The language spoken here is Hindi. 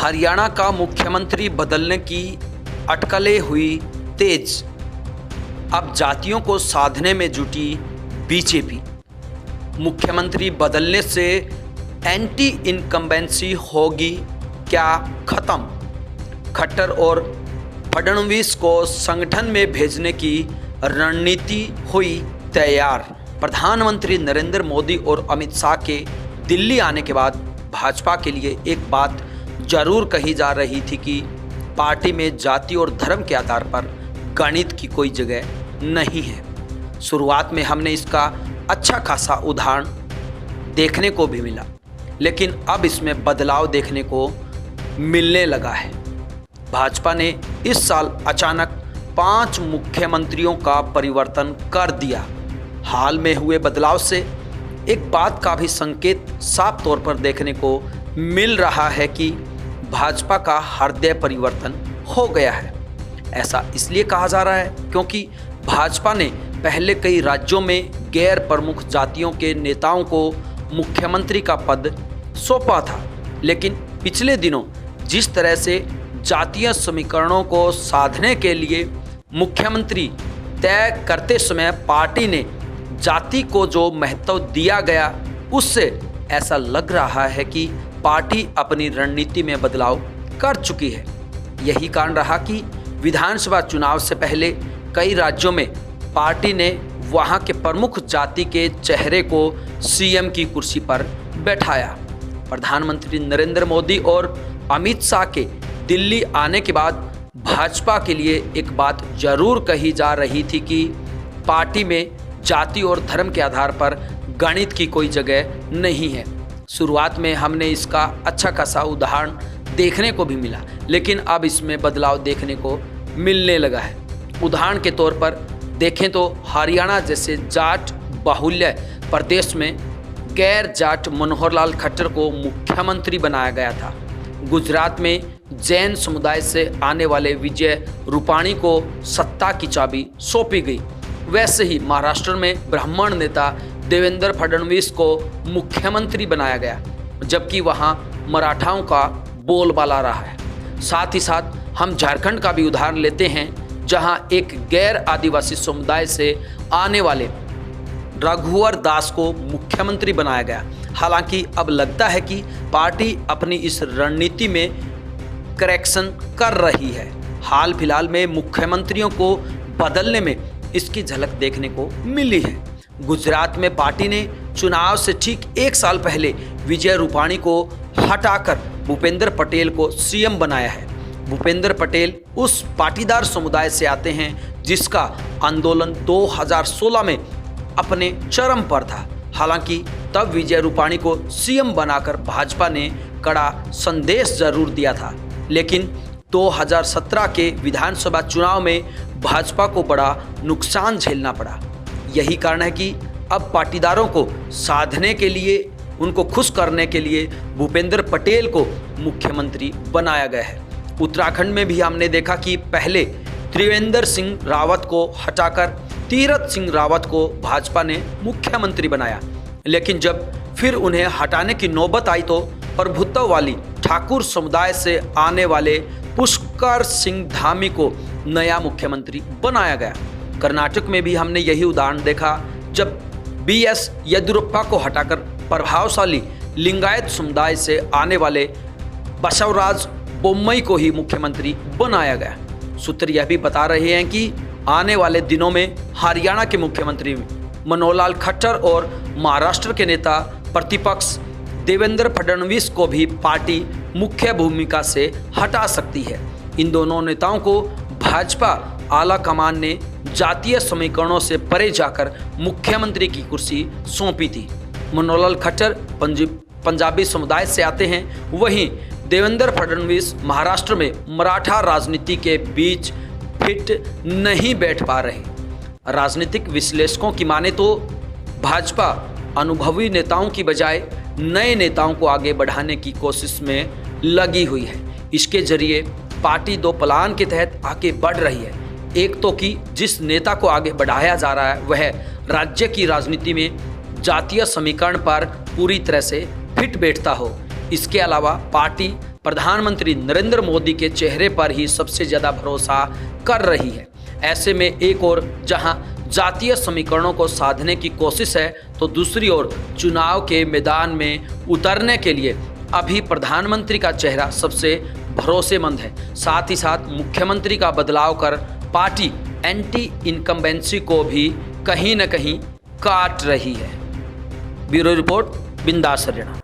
हरियाणा का मुख्यमंत्री बदलने की अटकलें हुई तेज। अब जातियों को साधने में जुटी बीजेपी। मुख्यमंत्री बदलने से एंटी इनकम्बेंसी होगी क्या खत्म? खट्टर और फडणवीस को संगठन में भेजने की रणनीति हुई तैयार। प्रधानमंत्री नरेंद्र मोदी और अमित शाह के दिल्ली आने के बाद भाजपा के लिए एक बात जरूर कही जा रही थी कि पार्टी में जाति और धर्म के आधार पर गणित की कोई जगह नहीं है। शुरुआत में हमने इसका अच्छा खासा उदाहरण देखने को भी मिला, लेकिन अब इसमें बदलाव देखने को मिलने लगा है। भाजपा ने इस साल अचानक 5 मुख्यमंत्रियों का परिवर्तन कर दिया। हाल में हुए बदलाव से एक बात का भी संकेत साफ तौर पर देखने को मिल रहा है कि भाजपा का हृदय परिवर्तन हो गया है। ऐसा इसलिए कहा जा रहा है क्योंकि भाजपा ने पहले कई राज्यों में गैर प्रमुख जातियों के नेताओं को मुख्यमंत्री का पद सौंपा था, लेकिन पिछले दिनों जिस तरह से जातीय समीकरणों को साधने के लिए मुख्यमंत्री तय करते समय पार्टी ने जाति को जो महत्व दिया गया, उससे ऐसा लग रहा है कि पार्टी अपनी रणनीति में बदलाव कर चुकी है। यही कारण रहा कि विधानसभा चुनाव से पहले कई राज्यों में पार्टी ने वहां के प्रमुख जाति के चेहरे को सीएम की कुर्सी पर बैठाया। प्रधानमंत्री नरेंद्र मोदी और अमित शाह के दिल्ली आने के बाद भाजपा के लिए एक बात जरूर कही जा रही थी कि पार्टी में जाति और धर्म के आधार पर गणित की कोई जगह नहीं है। शुरुआत में हमने इसका अच्छा खासा उदाहरण देखने को भी मिला, लेकिन अब इसमें बदलाव देखने को मिलने लगा है। उदाहरण के तौर पर देखें तो हरियाणा जैसे जाट बाहुल्य प्रदेश में गैर जाट मनोहर लाल खट्टर को मुख्यमंत्री बनाया गया था। गुजरात में जैन समुदाय से आने वाले विजय रूपाणी को सत्ता की चाबी सौंपी गई। वैसे ही महाराष्ट्र में ब्राह्मण नेता देवेंद्र फडणवीस को मुख्यमंत्री बनाया गया, जबकि वहां मराठाओं का बोलबाला रहा है। साथ ही साथ हम झारखंड का भी उदाहरण लेते हैं, जहां एक गैर आदिवासी समुदाय से आने वाले रघुवर दास को मुख्यमंत्री बनाया गया। हालांकि अब लगता है कि पार्टी अपनी इस रणनीति में करेक्शन कर रही है। हाल फिलहाल में मुख्यमंत्रियों को बदलने में इसकी झलक देखने को मिली है। गुजरात में पार्टी ने चुनाव से ठीक 1 साल पहले विजय रूपाणी को हटाकर भूपेंद्र पटेल को सीएम बनाया है। भूपेंद्र पटेल उस पाटीदार समुदाय से आते हैं जिसका आंदोलन 2016 में अपने चरम पर था। हालांकि तब विजय रूपाणी को सीएम बनाकर भाजपा ने कड़ा संदेश जरूर दिया था, लेकिन 2017 के विधानसभा चुनाव में भाजपा को बड़ा नुकसान झेलना पड़ा। यही कारण है कि अब पाटीदारों को साधने के लिए, उनको खुश करने के लिए भूपेंद्र पटेल को मुख्यमंत्री बनाया गया है। उत्तराखंड में भी हमने देखा कि पहले त्रिवेंद्र सिंह रावत को हटाकर तीरथ सिंह रावत को भाजपा ने मुख्यमंत्री बनाया, लेकिन जब फिर उन्हें हटाने की नौबत आई तो प्रभुत्व वाली ठाकुर समुदाय से आने वाले पुष्कर सिंह धामी को नया मुख्यमंत्री बनाया गया। कर्नाटक में भी हमने यही उदाहरण देखा, जब बीएस येदियुरप्पा को हटाकर प्रभावशाली लिंगायत समुदाय से आने वाले बसवराज बोम्मई को ही मुख्यमंत्री बनाया गया। सूत्र यह भी बता रहे हैं कि आने वाले दिनों में हरियाणा के मुख्यमंत्री मनोहर लाल खट्टर और महाराष्ट्र के नेता प्रतिपक्ष देवेंद्र फडणवीस को भी पार्टी मुख्य भूमिका से हटा सकती है। इन दोनों नेताओं को भाजपा आला कमान ने जातीय समीकरणों से परे जाकर मुख्यमंत्री की कुर्सी सौंपी थी। मनोहर लाल खट्टर पंजाबी समुदाय से आते हैं, वहीं देवेंद्र फडणवीस महाराष्ट्र में मराठा राजनीति के बीच फिट नहीं बैठ पा रहे। राजनीतिक विश्लेषकों की माने तो भाजपा अनुभवी नेताओं की बजाय नए नेताओं को आगे बढ़ाने की कोशिश में लगी हुई है। इसके जरिए पार्टी 2 प्लान के तहत आगे बढ़ रही है। एक तो कि जिस नेता को आगे बढ़ाया जा रहा है वह राज्य की राजनीति में जातीय समीकरण पर पूरी तरह से फिट बैठता हो। इसके अलावा पार्टी प्रधानमंत्री नरेंद्र मोदी के चेहरे पर ही सबसे ज़्यादा भरोसा कर रही है। ऐसे में एक ओर जहां जातीय समीकरणों को साधने की कोशिश है, तो दूसरी ओर चुनाव के मैदान में उतरने के लिए अभी प्रधानमंत्री का चेहरा सबसे भरोसेमंद है। साथ ही साथ मुख्यमंत्री का बदलाव कर पार्टी एंटी इनकम्बेंसी को भी कहीं न कहीं काट रही है। ब्यूरो रिपोर्ट, बिंदास हरियाणा।